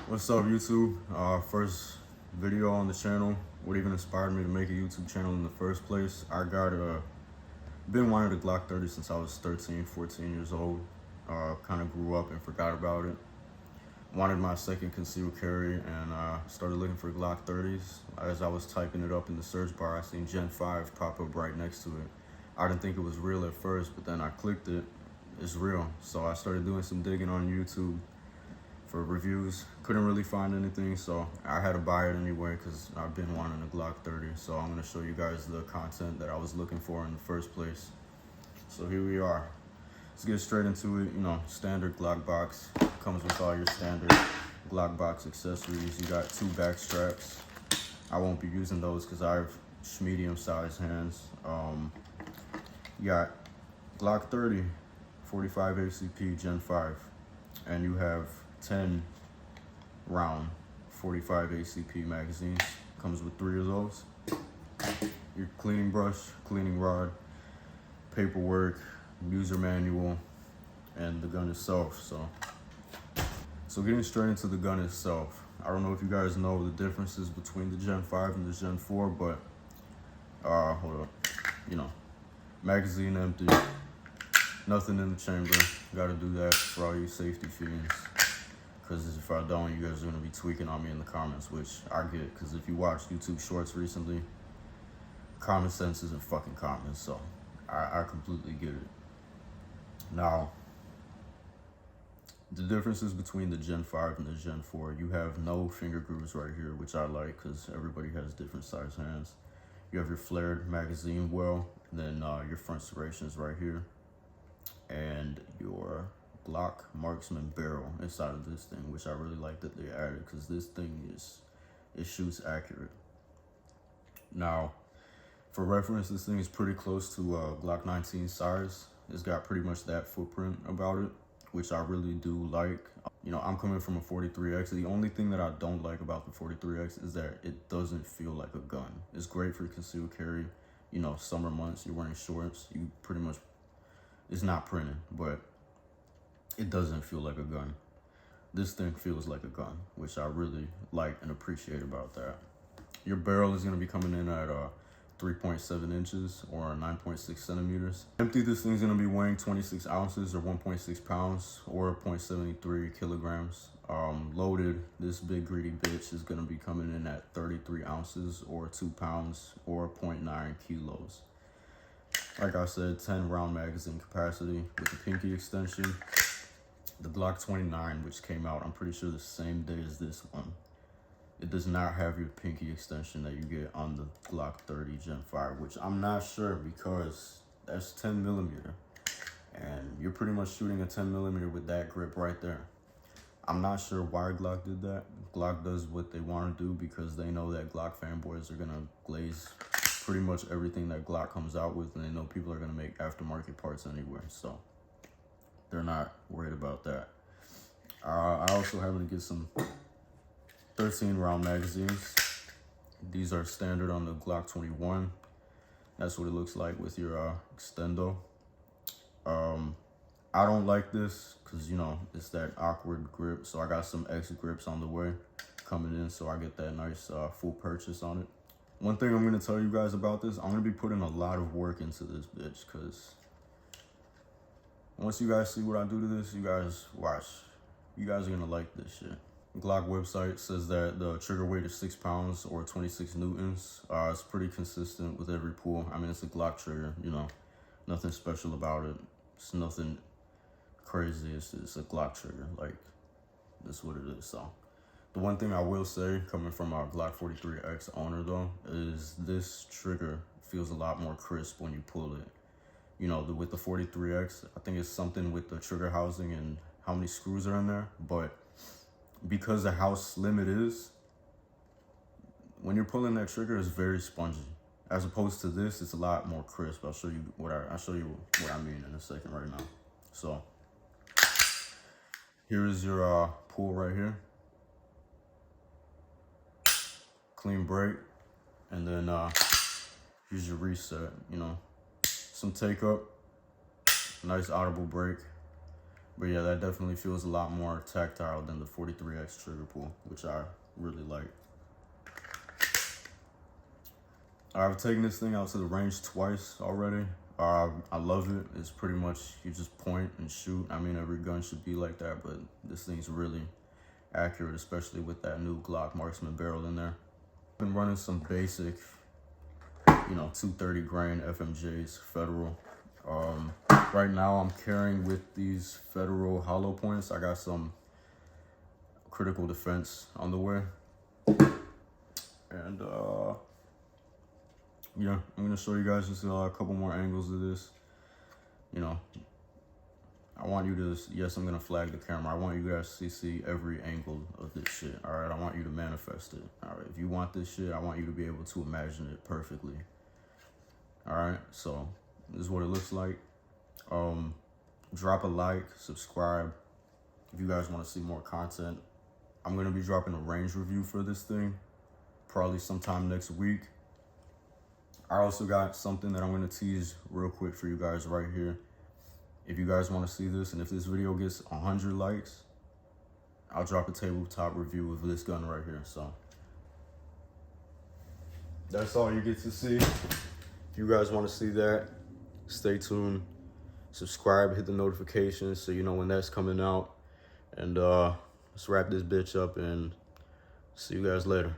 What's up, YouTube? First video on the channel. What even inspired me to make a YouTube channel in the first place? I got been wanting a Glock 30 since I was 13, 14 years old. Kind of grew up and forgot about it. Wanted my second concealed carry and started looking for Glock 30s. As I was typing it up in the search bar, I seen Gen 5 pop up right next to it. I didn't think it was real at first, but then I clicked it. It's real. So I started doing some digging on YouTube for reviews. Couldn't really find anything, so I had to buy it anyway because I've been wanting a Glock 30. So I'm going to show you guys the content that I was looking for in the first place. So here we are. Let's get straight into it. You know, standard Glock box. Comes with all your standard Glock box accessories. You got 2 back straps. I won't be using those because I have medium-sized hands. You got Glock 30, 45 ACP Gen 5, and you have 10 round 45 ACP magazines. Comes with 3 of those. Your cleaning brush, cleaning rod, paperwork, user manual, and the gun itself. So getting straight into the gun itself. I don't know if you guys know the differences between the Gen 5 and the Gen 4, but hold up. You know, magazine empty, nothing in the chamber. Gotta do that for all you safety fiends. Because if I don't, you guys are going to be tweaking on me in the comments, which I get. Because if you watch YouTube Shorts recently, common sense isn't fucking common. So I completely get it. Now, the differences between the Gen 5 and the Gen 4, you have no finger grooves right here, which I like because everybody has different size hands. You have your flared magazine well, and then your front serrations right here, and your Glock marksman barrel inside of this thing, which I really like that they added because this thing it shoots accurate. Now, for reference, this thing is pretty close to Glock 19 size. It's got pretty much that footprint about it, which I really do like. You know, I'm coming from a 43X. The only thing that I don't like about the 43X is that it doesn't feel like a gun. It's great for concealed carry. You know, summer months, you're wearing shorts, you pretty much, it's not printed, but it doesn't feel like a gun. This thing feels like a gun, which I really like and appreciate about that. Your barrel is going to be coming in at 3.7 inches or 9.6 centimeters. Empty, this thing's going to be weighing 26 ounces or 1.6 pounds or 0.73 kilograms. Loaded, this big greedy bitch is going to be coming in at 33 ounces or 2 pounds or 0.9 kilos. Like I said, 10 round magazine capacity with the pinky extension. The Glock 29, which came out, I'm pretty sure the same day as this one. It does not have your pinky extension that you get on the Glock 30 Gen 5, which I'm not sure because that's 10 millimeter. And you're pretty much shooting a 10 millimeter with that grip right there. I'm not sure why Glock did that. Glock does what they want to do because they know that Glock fanboys are going to glaze pretty much everything that Glock comes out with, and they know people are going to make aftermarket parts anywhere. So they're not worried about that. I also happen to get some 13 round magazines. These are standard on the Glock 21. That's what it looks like with your extendo. I don't like this because, you know, it's that awkward grip. So I got some extra grips on the way coming in, so I get that nice full purchase on it. One thing I'm going to tell you guys about this, I'm going to be putting a lot of work into this bitch because once you guys see what I do to this, you guys watch. You guys are going to like this shit. Glock website says that the trigger weight is 6 pounds or 26 newtons. It's pretty consistent with every pull. I mean, it's a Glock trigger, you know, nothing special about it. It's nothing crazy. It's a Glock trigger. Like, that's what it is. So the one thing I will say, coming from our Glock 43X owner though, is this trigger feels a lot more crisp when you pull it. You know, with the 43X, I think it's something with the trigger housing and how many screws are in there, but because of how slim it is, when you're pulling that trigger, it's very spongy. As opposed to this, it's a lot more crisp. I'll show you what I mean in a second right now. So here is your pull right here. Clean break, and then here's your reset. You know, some take up, nice audible break. But yeah, that definitely feels a lot more tactile than the 43X trigger pull, which I really like. I've taken this thing out to the range twice already. I love it. It's pretty much, you just point and shoot. I mean, every gun should be like that, but this thing's really accurate, especially with that new Glock marksman barrel in there. I've been running some basic, 230 grain FMJs, Federal. Right now I'm carrying with these Federal hollow points. I got some critical defense on the way. And yeah, I'm gonna show you guys just a couple more angles of this. I want you to, yes, I'm gonna flag the camera. I want you guys to see every angle of this shit, all right? I want you to manifest it, all right? If you want this shit, I want you to be able to imagine it perfectly, all right? So this is what it looks like. Drop a like, subscribe if you guys want to see more content. I'm gonna be dropping a range review for this thing probably sometime next week. I also got something that I'm gonna tease real quick for you guys right here. If you guys want to see this, and if this video gets 100 likes, I'll drop a tabletop review of this gun right here. So that's all you get to see. If you guys want to see that, stay tuned. Subscribe, hit the notifications so you know when that's coming out. And let's wrap this bitch up and see you guys later.